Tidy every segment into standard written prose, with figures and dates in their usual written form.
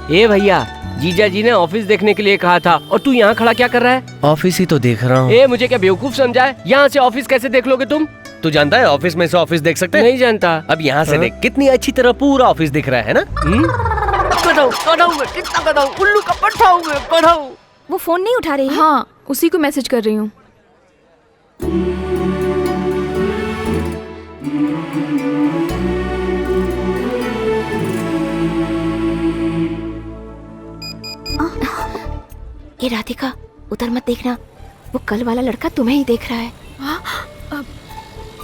ए भैया, जीजा जी ने ऑफिस देखने के लिए कहा था और तू यहाँ खड़ा क्या कर रहा है? ऑफिस ही तो देख रहा हूँ। ए, मुझे क्या बेवकूफ समझा है? यहाँ से ऑफिस कैसे देख लोगे तुम? तू जानता है ऑफिस में से ऑफिस देख सकते हैं? नहीं जानता। अब यहाँ से देख, कितनी अच्छी तरह पूरा ऑफिस दिख रहा है ना? उल्लू का पट्टा हूँ मैं, पढ़ाऊँ। वो फोन नहीं उठा रही है? हाँ, उसी को मैसेज कर रही हूँ। ये राधिका, उधर मत देखना, वो कल वाला लड़का तुम्हें ही देख रहा है।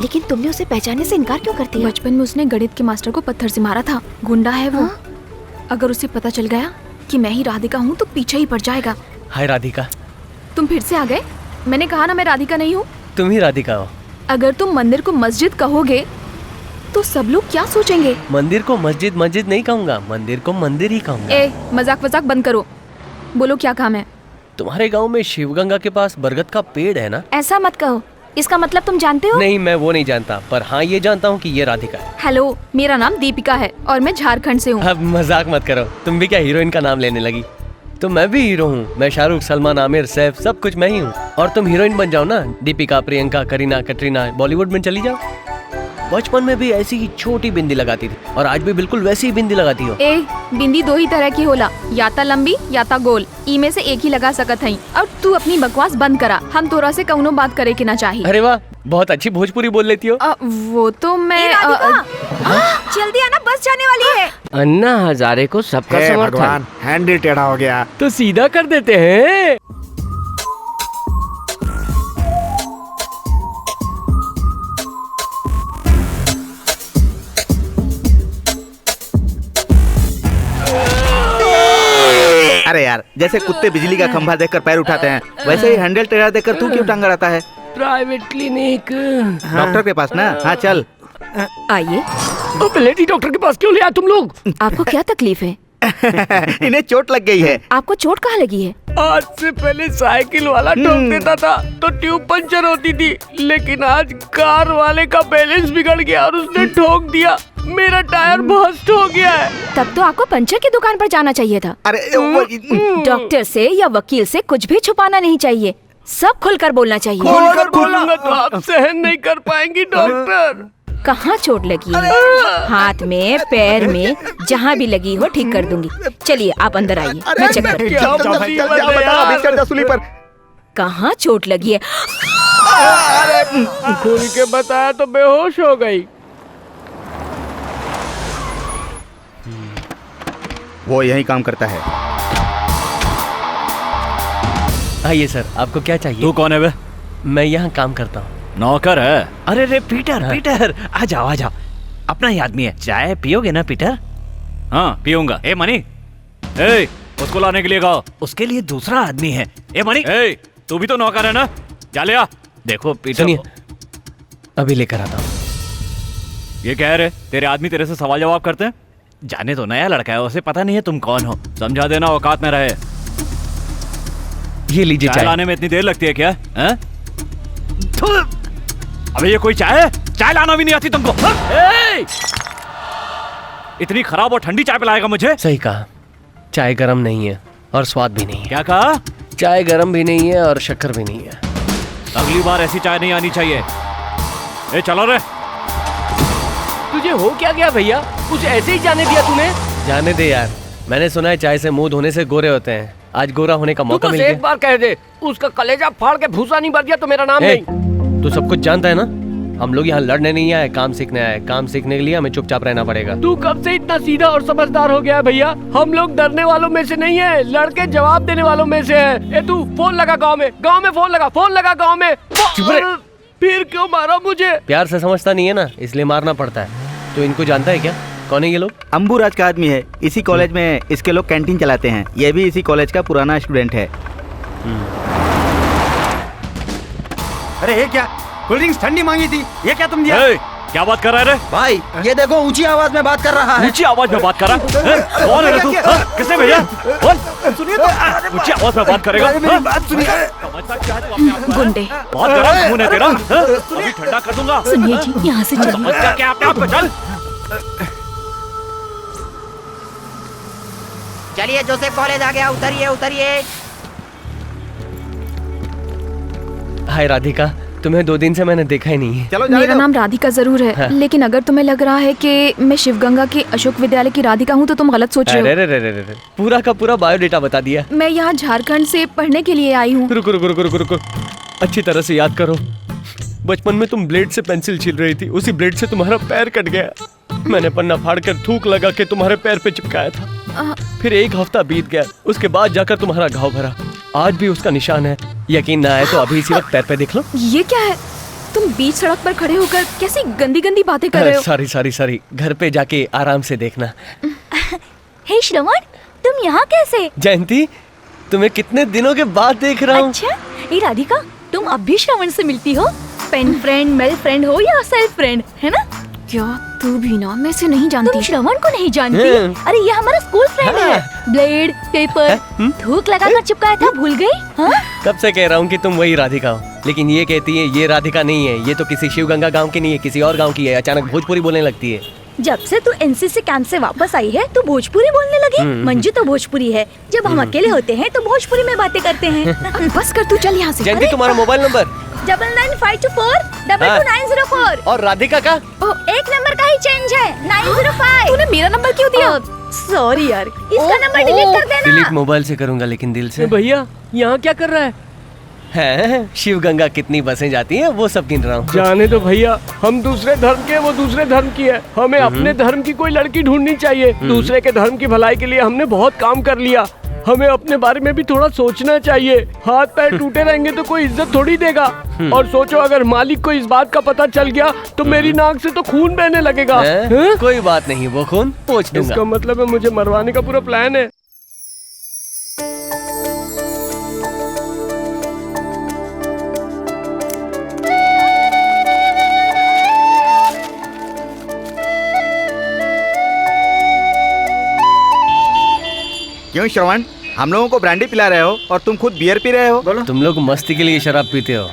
लेकिन तुमने उसे पहचानने से इनकार क्यों करती है? बचपन में उसने गणित के मास्टर को पत्थर से मारा था। गुंडा है वो। अगर उसे पता चल गया कि मैं ही राधिका हूँ तो पीछे ही पड़ जाएगा। हाय राधिका। तुम फिर से आ गए? मैंने कहा ना मैं राधिका नहीं हूँ। तुम ही राधिका हो। अगर तुम मंदिर को मस्जिद कहोगे तो सब लोग क्या सोचेंगे? मंदिर को मस्जिद मस्जिद नहीं कहूँगा, मंदिर को मंदिर ही कहूँगा। ए, मजाक वजाक बंद करो। बोलो क्या काम है? तुम्हारे गांव में शिवगंगा के पास बरगद का पेड़ है ना? ऐसा मत कहो, इसका मतलब तुम जानते हो? नहीं, मैं वो नहीं जानता, पर हाँ ये जानता हूँ कि ये राधिका है। हेलो, मेरा नाम दीपिका है और मैं झारखंड से हूँ। अब मजाक मत करो, तुम भी क्या हीरोइन का नाम लेने लगी? तो मैं भी हीरो हूँ, मैं शाहरुख, सलमान, आमिर, सैफ, सब कुछ मैं ही हूँ। और तुम हीरोइन बन जाओ ना, दीपिका, प्रियंका, करीना, कटरीना, बॉलीवुड में चली जाओ। बचपन में भी ऐसी ही छोटी बिंदी लगाती थी और आज भी बिल्कुल वैसी ही बिंदी लगाती हो। ए, बिंदी दो ही तरह की होला, या ता लंबी या ता गोल। ई में से एक ही लगा सकत हई। और तू अपनी बकवास बंद करा, हम तोरा से कौनो बात करे के ना चाहिए। अरे वाह, बहुत अच्छी भोजपुरी बोल लेती हो। वो तो मैं जल्दी आना, बस जाने वाली है। अन्ना हजारे को सबका समर्थन। हैंडल टेढ़ा हो गया तो सीधा कर देते हैं। अरे यार, जैसे कुत्ते बिजली का खंभा देखकर पैर उठाते हैं, वैसे ही हैंडल टेढ़ा देखकर तू क्यों टांग अड़ाता है? Private clinic. डॉक्टर के पास ना? हाँ चल। आइए। तो लेडी डॉक्टर के पास क्यों ले आए तुम लोग? आपको क्या तकलीफ है? इन्हें चोट लग गई है। आपको चोट कहाँ लगी है? आज से पहले साइकिल वाला ठोक देता था तो ट्यूब पंचर होती थी, लेकिन आज कार वाले का बैलेंस बिगड़ गया और उसने ठोक दिया, मेरा टायर बस्ट हो गया है। तब तो आपको पंचर की दुकान पर जाना चाहिए था। अरे डॉक्टर से या वकील से कुछ भी छुपाना नहीं चाहिए, सब खुलकर बोलना चाहिए। खोलकर बोलूंगा तो आप सहन नहीं कर पाएंगी डॉक्टर। कहाँ चोट लगी है? हाथ में, पैर में, जहाँ भी लगी हो ठीक कर दूंगी। चलिए आप अंदर आइए, मैं चेक करती हूँ। कहाँ चोट लगी है? खुल के बताया तो बेहोश हो गई। वो यही काम करता है। आइए सर, आपको क्या चाहिए? तू कौन है बे? मैं यहाँ काम करता हूँ। नौकर है? अरे रे पीटर, पीटर आ जाओ आ जाओ, अपना ही आदमी है। चाय पियोगे ना पीटर? हाँ पीऊंगा। ए मनी, ए उसको लाने के लिए कहो। उसके लिए दूसरा आदमी है। ए मनी, ए तू भी तो नौकर है ना, जा ले आ। देखो पीटर, सुनिए, अभी लेकर आता हूँ। ये कह रहे तेरे आदमी तेरे से सवाल जवाब करते हैं? जाने तो नया लड़का है, उसे पता नहीं है तुम कौन हो। समझा देना, औकात में रहे। ये लीजिए चाय चाय। लाने में इतनी देर लगती है क्या? हैं? अबे ये कोई चाय है? चाय लाना भी नहीं आती तुमको? ए! इतनी खराब और ठंडी चाय पिलाएगा मुझे? सही कहा, चाय गरम नहीं है और स्वाद भी नहीं है। क्या कहा? चाय गरम भी नहीं है और शक्कर भी नहीं है। अगली बार ऐसी चाय नहीं आनी चाहिए। ए चलो रे। तुझे हो क्या गया भैया? कुछ ऐसे ही जाने दिया तूने? जाने दे यार, मैंने सुना है चाय से मुंह धोने से गोरे होते हैं। आज गोरा होने का तू मौका बस मिल एक गया। बार कह दे, उसका कलेजा फाड़ के भूसा नहीं भर दिया तो मेरा नाम नहीं। तू सब कुछ जानता है ना? हम लोग यहाँ लड़ने नहीं आए, काम सीखने आए। काम सीखने के लिए हमें चुपचाप रहना पड़ेगा। तू कब से इतना सीधा और समझदार हो गया है भैया? हम लोग डरने वालों में से नहीं है, लड़के जवाब देने वालों में से है। ए तू फोन लगा गाँव में फोन लगा गाँव में। चुप रहे। फिर क्यों मारा मुझे? प्यार से समझता नहीं है ना, इसलिए मारना पड़ता है। तो इनको जानता है क्या? कौन है ये लोग? अंबुराज का आदमी है, इसी कॉलेज में इसके लोग कैंटीन चलाते हैं। ये भी इसी कॉलेज का पुराना स्टूडेंट है। अरे ये क्या, कोल्ड ड्रिंक्स ठंडी मांगी थी, ये क्या तुम दिया? ए, क्या बात कर रहा है रे? भाई ये देखो, ऊंची आवाज में बात कर रहा है। ऊंची आवाज में बात कर रहा है? कौन है रे तू? हाँ? किसने भेजा? बोल। सुनिए तो, ऊंची आवाज में बात करेगा? मेरी बात सुनिए। समझता क्या है तू अपने आप को? गुंडे। बहुत गरम खून है तेरा। हाँ? अभी ठंडा कर दूंगा। सुनिए जी, यहाँ से चलिए। समझता क्या अपने आप को? चल चलिए जोसेफ कॉलेज आ गया, उतरिए उतरिए। हाय राधिका, तुम्हें 2 दिन से मैंने देखा ही नहीं है। चलो मेरा नाम राधिका जरूर है, हाँ। लेकिन अगर तुम्हें लग रहा है कि मैं शिवगंगा के अशोक विद्यालय की राधिका हूँ तो तुम गलत सोच रहे हो। अरे रे रे रे रे, पूरा का पूरा बायोडेटा बता दिया। मैं यहाँ झारखंड से पढ़ने के लिए आई हूँ। रुको रुको रुको रुको रुको, अच्छी तरह से याद करो। बचपन में तुम ब्लेड से पेंसिल छील रही थी, उसी ब्लेड से तुम्हारा पैर कट गया। मैंने पन्ना फाड़कर थूक लगा के तुम्हारे पैर पे चिपकाया था। फिर 1 हफ्ता बीत गया, उसके बाद जाकर तुम्हारा घाव भरा। आज भी उसका निशान है। यकीन ना आए तो अभी इसी वक्त पैर पे देख लो। ये क्या है? तुम बीच सड़क पर खड़े होकर कैसी गंदी गंदी बातें कर रहे हो। सॉरी, घर पे जाके आराम से देखना। हे श्रवण, तुम यहाँ कैसे? जयंती, तुम्हें कितने दिनों के बाद देख रहा हूँ। अच्छा, ये राधिका, तुम अब भी श्रवण से मिलती हो? पेन फ्रेंड, मेल फ्रेंड हो या सेल्फ फ्रेंड, है ना? क्या तू भी ना? मैं से नहीं जानती। तुम श्रवण को नहीं जानती? अरे ये हमारा स्कूल फ्रेंड है। ब्लेड, पेपर, थूक लगाकर चिपकाया था, भूल गई? हाँ? कब से कह रहा हूँ कि तुम वही राधिका हो, लेकिन ये कहती है ये राधिका नहीं है, ये तो किसी शिवगंगा गांव की नहीं है, किसी और गांव की है। अचानक भोजपुरी बोलने लगती है। जब से तू एनसीसी कैंप से वापस आई है तो भोजपुरी बोलने लगी। मंजू तो भोजपुरी है। जब हम अकेले होते हैं तो भोजपुरी में बातें करते हैं। बस कर, तू चल यहाँ से। जयंती, तुम्हारा मोबाइल नंबर? 9952422904। और राधिका का? एक नंबर का ही चेंज है, 905। तूने मेरा नंबर क्यों दिया? सॉरी यार, इसका नंबर डिलीट कर देना। डिलीट मोबाइल से करूंगा, लेकिन दिल से। भैया यहाँ क्या कर रहा है? शिवगंगा कितनी बसें जाती हैं वो सब गिन रहा हूँ। जाने दो भैया, हम दूसरे धर्म के, वो दूसरे धर्म की है। हमें अपने धर्म की कोई लड़की ढूंढनी चाहिए। दूसरे के धर्म की भलाई के लिए हमने बहुत काम कर लिया। हमें अपने बारे में भी थोड़ा सोचना चाहिए। हाथ पैर टूटे रहेंगे तो कोई इज्जत थोड़ी देगा। और सोचो, अगर मालिक को इस बात का पता चल गया तो मेरी नाक से तो खून बहने लगेगा। कोई बात नहीं, वो खून पोंछ दूंगा। इसका मतलब है मुझे मरवाने का पूरा प्लान है। क्यों श्रवण, हम लोगों को ब्रांडी पिला रहे हो और तुम खुद बियर पी रहे हो? बोलो। तुम लोग मस्ती के लिए शराब पीते हो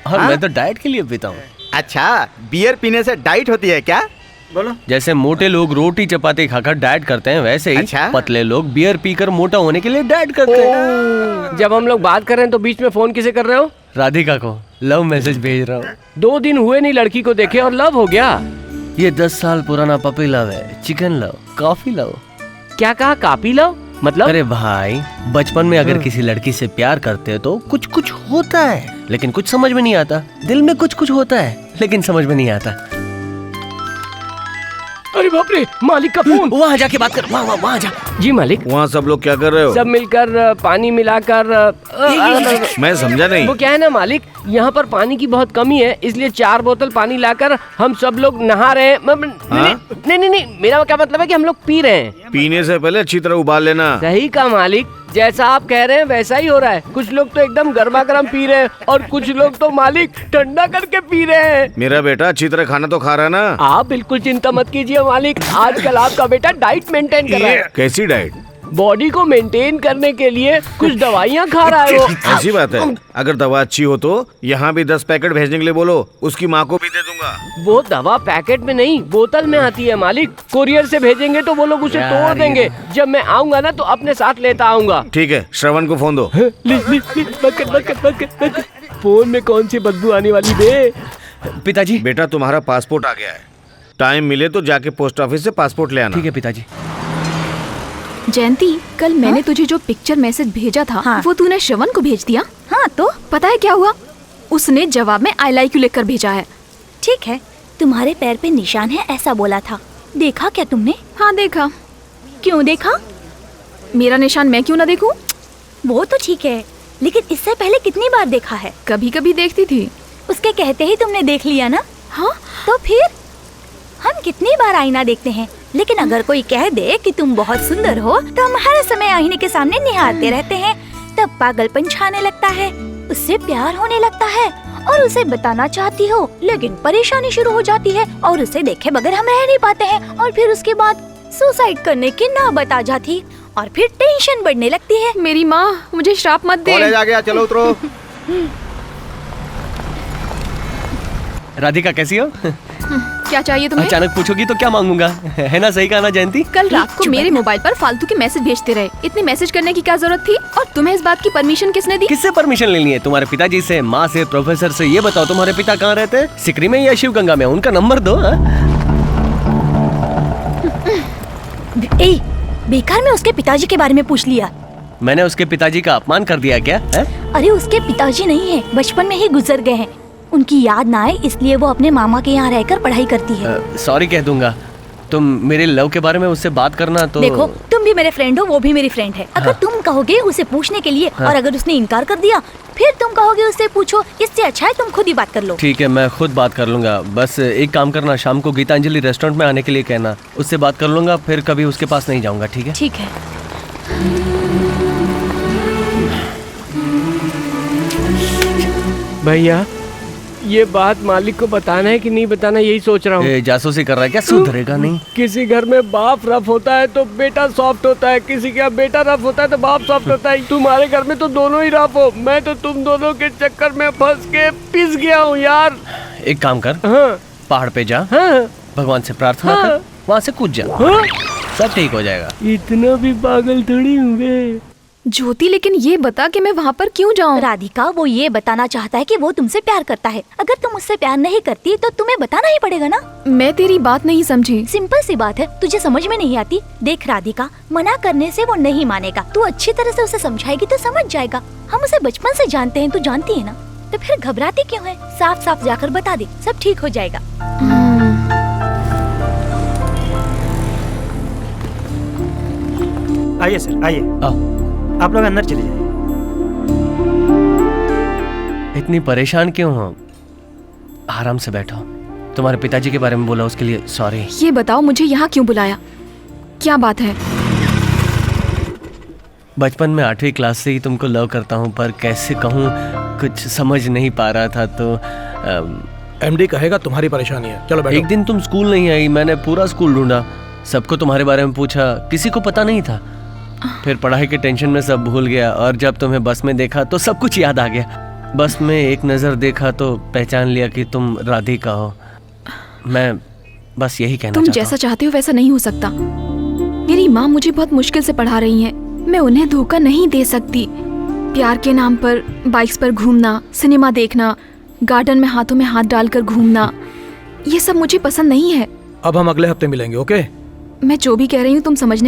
और मैं तो डाइट के लिए पीता हूँ। अच्छा, बियर पीने से डाइट होती है क्या? बोलो। जैसे मोटे लोग रोटी चपाती खाकर डाइट करते हैं, वैसे ही अच्छा? पतले लोग बियर पीकर मोटा होने के लिए डाइट करते हैं। जब हम लोग बात कर रहे हैं तो बीच में फोन किसे कर रहे हो? राधिका को लव मैसेज भेज रहा हूँ। 2 दिन हुए नहीं लड़की को देखे और लव हो गया। ये 10 साल पुराना पपी लव है, चिकन लव, कॉफी लव। क्या कहा? कापी लव मतलब? अरे भाई, बचपन में अगर किसी लड़की से प्यार करते हो तो कुछ कुछ होता है, लेकिन कुछ समझ में नहीं आता। दिल में कुछ कुछ होता है, लेकिन समझ में नहीं आता। अरे बाप रे, मालिक का फोन। वहाँ जाके बात कर, वहाँ जा। जी मालिक। वहाँ सब लोग क्या कर रहे हो? सब मिलकर पानी मिलाकर मैं समझा नहीं। वो क्या है ना मालिक, यहाँ पर पानी की बहुत कमी है, इसलिए 4 बोतल पानी लाकर हम सब लोग नहा रहे हैं। नहीं, मेरा क्या मतलब है कि हम लोग पी रहे हैं। पीने से पहले अच्छी तरह उबाल लेना। सही कहा मालिक, जैसा आप कह रहे हैं वैसा ही हो रहा है। कुछ लोग तो एकदम गर्मा गर्म पी रहे हैं और कुछ लोग तो मालिक ठंडा करके पी रहे हैं। मेरा बेटा अच्छी तरह खाना तो खा रहा है ना? आप बिल्कुल चिंता मत कीजिए मालिक, आजकल आपका बेटा डाइट मेंटेन कर रहा है। कैसी डाइट? बॉडी को मेंटेन करने के लिए कुछ दवाइयाँ खा रहा है वो। ऐसी बात है? अगर दवा अच्छी हो तो यहाँ भी 10 पैकेट भेजने के लिए बोलो, उसकी माँ को भी दे दूंगा। वो दवा पैकेट में नहीं, बोतल में आती है मालिक। कोरियर से भेजेंगे तो वो लोग उसे तोड़ देंगे। जब मैं आऊंगा ना तो अपने साथ लेता आऊंगा। ठीक है, श्रवण को फोन दो। फोन में कौन सी बदबू आने वाली बे? पिताजी। बेटा, तुम्हारा पासपोर्ट आ गया है। टाइम मिले तो जाके पोस्ट ऑफिस से पासपोर्ट ले आना। ठीक है पिताजी। जयंती, कल मैंने तुझे जो पिक्चर मैसेज भेजा था वो तूने श्रवण को भेज दिया? हाँ, तो पता है क्या हुआ? उसने जवाब में आई लाइक यू लिखकर भेजा है। ठीक है, तुम्हारे पैर पे निशान है ऐसा बोला था। देखा क्या तुमने? हाँ देखा। क्यों देखा? मेरा निशान मैं क्यों ना देखूं? वो तो ठीक है, लेकिन इससे पहले कितनी बार देखा है? कभी कभी देखती थी। उसके कहते ही तुमने देख लिया ना? हाँ, तो फिर हम कितनी बार आईना देखते हैं, लेकिन अगर कोई कह दे कि तुम बहुत सुंदर हो तो हम हर समय आईने के सामने निहारते रहते हैं। तब पागलपन छाने लगता है, उससे प्यार होने लगता है और उसे बताना चाहती हो, लेकिन परेशानी शुरू हो जाती है और उसे देखे बगैर हम रह नहीं पाते हैं। और फिर उसके बाद सुसाइड करने की नौबत आ जाती और फिर टेंशन बढ़ने लगती है। मेरी माँ, मुझे श्राप मत दे। कॉलेज आ गया, चलो उतरो। राधिका कैसी हो? क्या चाहिए तुम्हें? अचानक पूछोगी तो क्या मांगूंगा? है ना सही कहा ना जयंती? कल रात को मेरे मोबाइल पर फालतू के मैसेज भेजते रहे। इतनी मैसेज करने की क्या जरूरत थी? और तुम्हें इस बात की परमिशन किसने दी? किससे परमिशन लेनी है? तुम्हारे पिताजी से, माँ से, प्रोफेसर से? ये बताओ तुम्हारे पिता कहाँ रहते हैं? सिकरी में या शिव गंगा में? उनका नंबर दो। बेकार में उसके पिताजी के बारे में पूछ लिया। मैंने उसके पिताजी का अपमान कर दिया क्या है? अरे उसके पिताजी नहीं है, बचपन में ही गुजर गए हैं। उनकी याद ना आए इसलिए वो अपने मामा के यहाँ रहकर पढ़ाई करती है। सॉरी कह दूंगा। तुम मेरे लव के बारे में उससे बात करना तो। देखो तुम भी मेरे फ्रेंड हो, वो भी मेरी फ्रेंड है। अगर तुम कहोगे उसे पूछने के लिए और अगर उसने इनकार कर दिया फिर तुम कहोगे उससे पूछो, इससे अच्छा है तुम खुद ही बात कर लो। ठीक है मैं खुद बात कर लूंगा। बस एक काम करना, शाम को गीतांजलि रेस्टोरेंट में आने के लिए कहना। उससे बात कर लूंगा, फिर कभी उसके पास नहीं जाऊंगा। ठीक है? ठीक है। भैया ये बात मालिक को बताना है कि नहीं बताना, यही सोच रहा हूँ। जासूसी कर रहा है क्या? सुधरेगा नहीं। किसी घर में बाप रफ होता है तो बेटा सॉफ्ट होता है, किसी का बेटा रफ होता है तो बाप सॉफ्ट होता है। तुम्हारे घर में तो दोनों ही रफ हो। मैं तो तुम दोनों के चक्कर में फंस के पिस गया हूँ यार। एक काम कर, हाँ पहाड़ पे जा, हाँ भगवान से प्रार्थना हाँ। कर, वहाँ से कूद जा, हाँ। सब ठीक हो जाएगा। इतना भी पागल थोड़ी हूँ। ज्योति लेकिन ये बता कि मैं वहाँ पर क्यों जाऊँ? राधिका वो ये बताना चाहता है कि वो तुमसे प्यार करता है। अगर तुम उससे प्यार नहीं करती तो तुम्हें बताना ही पड़ेगा ना। मैं तेरी बात नहीं समझी। सिंपल सी बात है, तुझे समझ में नहीं आती? देख राधिका, मना करने से वो नहीं मानेगा। तू अच्छी तरह से उसे समझाएगी तो समझ जाएगा। हम उसे बचपन से जानते हैं, तू जानती है ना। तो फिर घबराती क्यों है? साफ साफ जाकर बता दे, सब ठीक हो जाएगा। आइए सर, आइए। आप लोग अंदर चले जाइए। इतनी परेशान क्यों हो? आराम से बैठो। तुम्हारे पिताजी के बारे में बोला, उसके लिए सॉरी। ये बताओ मुझे यहाँ क्यों बुलाया? क्या बात है? बचपन में 8वीं क्लास से ही तुमको लव करता हूँ, पर कैसे कहूँ कुछ समझ नहीं पा रहा था। तो एमडी कहेगा तुम्हारी परेशानी है। चलो बैठो। एक दिन तुम स्कूल नहीं आई, मैंने पूरा स्कूल ढूंढा, सबको तुम्हारे बारे में पूछा, किसी को पता नहीं था। फिर पढ़ाई के टेंशन में सब भूल गया और जब तुम्हें बस में देखा तो सब कुछ याद आ गया। बस में एक नज़र देखा तो पहचान लिया कि तुम राधिका हो। मैं बस यही कहना तुम जैसा चाहते हो वैसा नहीं हो सकता। मेरी माँ मुझे बहुत मुश्किल से पढ़ा रही हैं। मैं उन्हें धोखा नहीं दे सकती। प्यार के नाम पर बाइक्स पर घूमना, सिनेमा देखना, गार्डन में हाथों में हाथ डालकर घूमना, ये सब मुझे पसंद नहीं है। अब हम अगले हफ्ते मिलेंगे, ओके? मैं जो भी कह रही हूँ तुम समझने